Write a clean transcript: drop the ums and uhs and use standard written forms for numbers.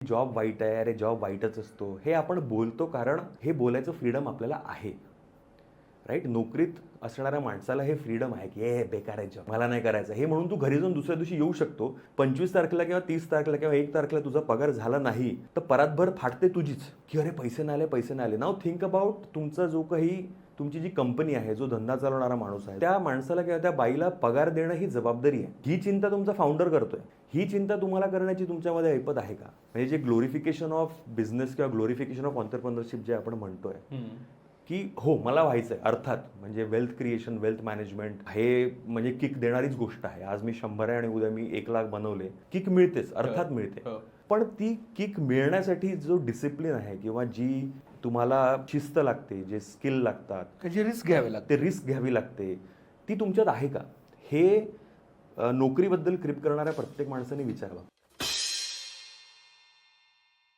Job वाईट आहे, अरे जॉब वाईटच असतो, हे आपण बोलतो कारण हे बोलायचं फ्रीडम आपल्याला आहे, राईट. नोकरीत असणाऱ्या माणसाला हे फ्रीडम आहे की हे बेकार आहे जॉब, मला नाही करायचं, हे म्हणून तू घरी जाऊन दुसऱ्या दिवशी येऊ शकतो. 25 तारखेला किंवा 30 तारखेला किंवा 1 तारखेला तुझा पगार झाला नाही तर परातभर फाटते तुझीच, की अरे पैसे नाही आले, पैसे नाही आले. नाव थिंक अबाउट तुमचा जो काही तुमची जी कंपनी आहे, जो धंदा चालवणारा माणूस आहे, त्या माणसाला किंवा त्या बाईला पगार देणं ही जबाबदारी आहे. ही चिंता तुमचा फाउंडर करतोय, ही चिंता तुम्हाला करण्याची तुमच्यामध्ये ऐपत आहे का? म्हणजे जे ग्लोरिफिकेशन ऑफ बिझनेस किंवा ग्लोरिफिकेशन ऑफ ऑन्टरप्रेन्योरशिप जे आपण म्हणतोय की हो मला व्हायचं आहे, अर्थात म्हणजे वेल्थ क्रिएशन, वेल्थ मॅनेजमेंट हे म्हणजे किक देणारीच गोष्ट आहे. आज मी 100 आहे आणि उद्या मी 1 लाख बनवले, किक मिळतेच, अर्थात मिळते. पण ती किक मिळण्यासाठी जो डिसिप्लिन आहे किंवा जी तुम्हाला शिस्त लागते, जे स्किल लागतात, त्याची रिस्क घ्यावी लागते, ते रिस्क घ्यावी लागते, ती तुमच्यात आहे का? हे नोकरीबद्दल क्रिप करणाऱ्या प्रत्येक माणसाने विचारावं.